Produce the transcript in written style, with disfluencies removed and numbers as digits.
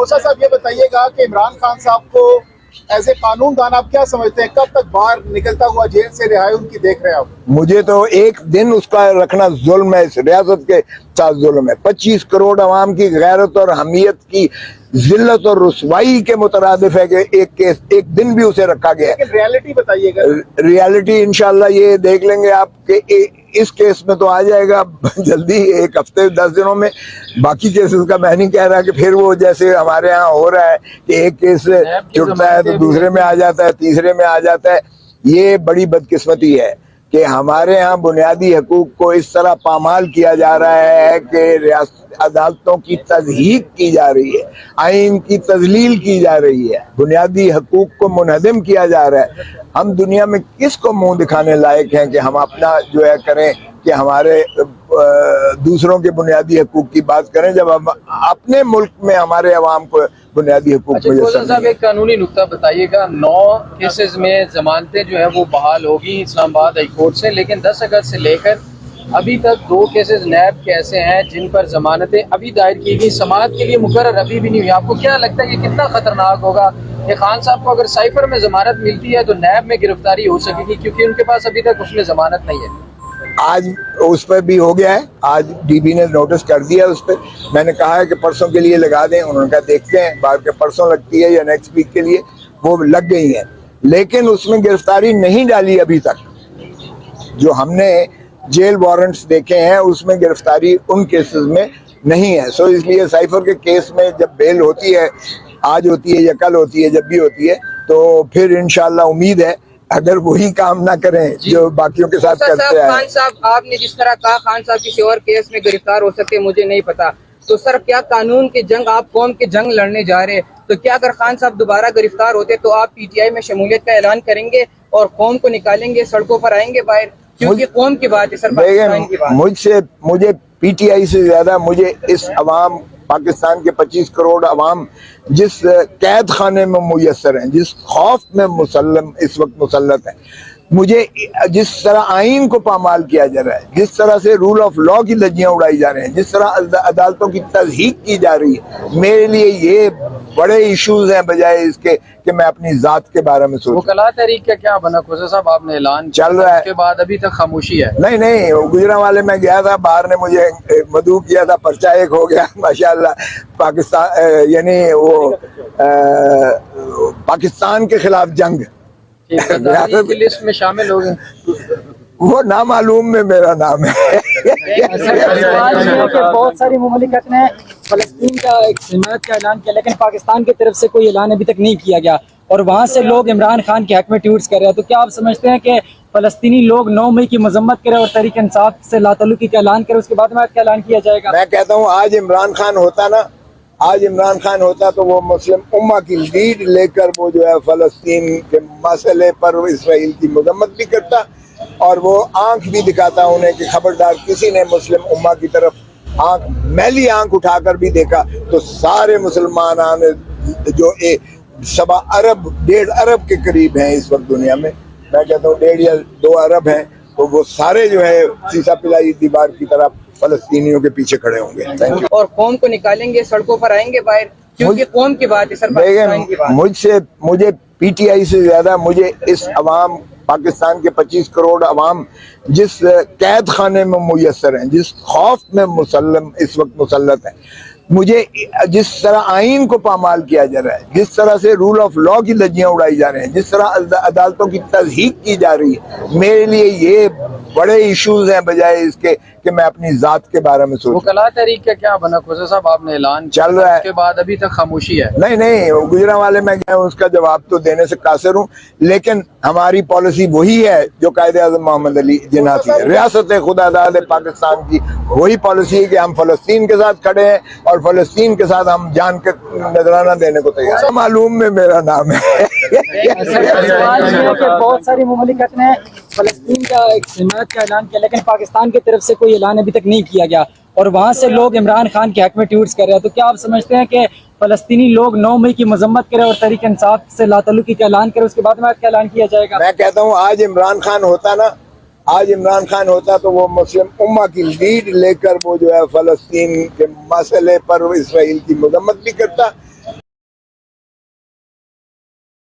खोसा साहब ये बताइएगा कि इमरान खान साहब को एज ए कानून दान आप क्या समझते हैं, कब तक बाहर निकलता हुआ जेल से रिहाई उनकी देख रहे हैं आप? मुझे तो एक दिन उसका रखना जुल्म है, इस रियासत के साथ जुल्म है। 25 करोड़ अवाम की गैरत और हमीयत की जिल्लत और रुसवाई के मुतरादिफ है कि एक दिन भी उसे रखा गया है। लेकिन रियलिटी बताइएगा। रियलिटी इंशाल्लाह ये देख लेंगे आप कि इस केस में तो आ जाएगा जल्दी, एक हफ्ते 10 दिनों में। बाकी केसेस का मैं नहीं कह रहा कि फिर वो जैसे हमारे यहाँ हो रहा है कि एक केस छुटता है तो दूसरे में आ जाता है, तीसरे में आ जाता है। ये बड़ी बदकिस्मती है कि हमारे यहाँ बुनियादी हकूक को इस तरह पामाल किया जा रहा है कि रियासत अदालतों की तज़हीक की जा रही है, आइन की तजलील की जा रही है, बुनियादी हकूक को मुनहदम किया जा रहा है। हम दुनिया में किसको मुंह दिखाने लायक हैं कि हम अपना जो है करें कि हमारे दूसरों के बुनियादी हकूक की बात करें जब हम अपने मुल्क में हमारे अवाम को बुनियादी हकूक। अच्छा साहब, एक कानूनी नुक्ता बताइएगा। 9 केसेस में जमानतें जो है वो बहाल होगी इस्लामाबाद हाई कोर्ट से, लेकिन 10 अगस्त से लेकर अभी तक 2 केसेस नैब के ऐसे हैं जिन पर जमानतें अभी दायर की गई, समाअत के लिए मुकर्रर अभी भी नहीं हुई। आपको क्या लगता है ये कितना खतरनाक होगा कि खान साहब को अगर साइफर में जमानत मिलती है तो नैब में गिरफ्तारी हो सकेगी, क्योंकि उनके पास अभी तक उसमें जमानत नहीं है? आज उस पर भी हो गया है, आज डीबी ने नोटिस कर दिया उस पर। मैंने कहा है कि परसों के लिए लगा दें, उन्होंने कहा देखते हैं बाद के परसों लगती है या नेक्स्ट वीक के लिए, वो लग गई है। लेकिन उसमें गिरफ्तारी नहीं डाली अभी तक। जो हमने जेल वारंट्स देखे हैं उसमें गिरफ्तारी उन केसेस में नहीं है। सो इसलिए साइफर के केस में जब बेल होती है, आज होती है या कल होती है, जब भी होती है, तो फिर इंशाल्लाह उम्मीद है अगर वही काम ना करें जो बाकियों के साथ करते हैं। खान साहब, आपने जिस तरह कहा खान साहब किसी और केस में गिरफ्तार हो सकते, मुझे नहीं पता, तो सर क्या कानून की जंग, आप कौम की जंग लड़ने जा रहे हैं, तो क्या अगर खान साहब दोबारा गिरफ्तार होते तो आप पीटीआई में शमूलियत का ऐलान करेंगे और कौम को निकालेंगे, सड़कों पर आएंगे बाहर? क्योंकि कौम की बात है सर, पाकिस्तान की बात। मुझे पीटीआई से ज्यादा मुझे इस अवाम, पाकिस्तान के 25 करोड़ अवाम जिस कैद खाने में मुयस्सर हैं, जिस खौफ में मुसल्लम इस वक्त मुसल्लत है, मुझे जिस तरह आइन को पामाल किया जा रहा है, जिस तरह से रूल ऑफ लॉ की धज्जियां उड़ाई जा रहे हैं, जिस तरह अदालतों की तज़हीक की जा रही है, मेरे लिए ये बड़े इश्यूज हैं बजाय इसके कि मैं अपनी जात के बारे में सोचूं। वकला तहरीक का क्या बना खोसा साहब? आपने ऐलान चल रहा है, उसके बाद अभी तक खामोशी है। नहीं, गुजरांवाले में गया था, बाहर ने मुझे मदऊ किया था, पर्चा एक हो गया माशाल्लाह। पाकिस्तान यानी वो पाकिस्तान के खिलाफ जंग की लिस्ट में शामिल हो गए, वो नामालूम में मेरा नाम है। बहुत सारी मुमालिकत ने फलस्तीन का एक हिमायत का ऐलान किया, लेकिन पाकिस्तान की तरफ से कोई ऐलान अभी तक नहीं किया गया और वहाँ से लोग इमरान खान के हक में ट्वीट्स कर रहे हैं। तो क्या आप समझते हैं कि फलस्तीनी लोग 9 मई की मजम्मत करें और तहरीक इंसाफ से लाताल्लुकी का ऐलान करें, उसके बाद में का ऐलान किया जाएगा? मैं कहता हूँ आज इमरान खान होता तो वो मुस्लिम उम्मा की लीड लेकर वो जो है फलस्तीन के मसले पर इसराइल की मजम्मत भी करता और वो आंख भी दिखाता उन्हें कि खबरदार किसी ने मुस्लिम उम्मा की तरफ मैली आंख उठाकर भी देखा तो सारे मुसलमान जो 1.25 अरब के करीब हैं इस वक्त दुनिया में, मैं कहता हूँ 1.5 या 2 अरब हैं, तो वो सारे जो है शीशा पिलाई दीवार की तरफ फलस्तीनियों के पीछे खड़े होंगे और कौम को निकालेंगे, सड़कों पर आएंगे बाहर, क्योंकि कौम की बात है सर, पाकिस्तान की बात। मुझे पीटीआई से ज्यादा मुझे इस अवाम, पाकिस्तान के 25 करोड़ अवाम जिस कैद खाने में मुयस्सर हैं, जिस खौफ में मुसल्लम इस वक्त मुसल्लत है, मुझे जिस तरह आइन को पामाल किया जा रहा है, जिस तरह से रूल ऑफ लॉ की धज्जियां उड़ाई जा रहे हैं, जिस तरह अदालतों की तज़हीक की जा रही है, मेरे लिए ये बड़े इश्यूज हैं बजाय इसके कि मैं अपनी जात के बारे में सोचूं। वकला तहरीक का क्या बना खोसा साहब? आपने ऐलान चल रहा है, उसके बाद अभी तक खामोशी है। नहीं, गुजरांवाले में गया, उसका जवाब तो देने से कासिर हूँ, लेकिन हमारी पॉलिसी वही है जो कायदे आज़म मोहम्मद अली जिन्ना थी, रियासत खुदादाद पाकिस्तान की वही पॉलिसी है कि हम फलस्तीन के साथ खड़े हैं और फलस्तीन के साथ हम जान के नजराना देने को तैयार। मालूम में मेरा नाम है। बहुत सारी मुमालिकत ने फलस्तीन का एक हिमायत का ऐलान किया, लेकिन पाकिस्तान की तरफ से कोई ऐलान अभी तक नहीं किया गया और वहाँ से लोग इमरान खान के हक में ट्वीट्स कर रहे हैं। तो क्या आप समझते हैं कि फलस्तीनी लोग 9 मई की मजम्मत करें और तहरीक इंसाफ से लाताल्लुकी का ऐलान करें, उसके बाद में का ऐलान किया जाएगा? मैं कहता हूँ आज इमरान खान آج عمران خان ہوتا تو وہ مسلم امہ کی لیڈ لے کر وہ جو ہے فلسطین کے مسئلے پر اسرائیل کی مذمت بھی کرتا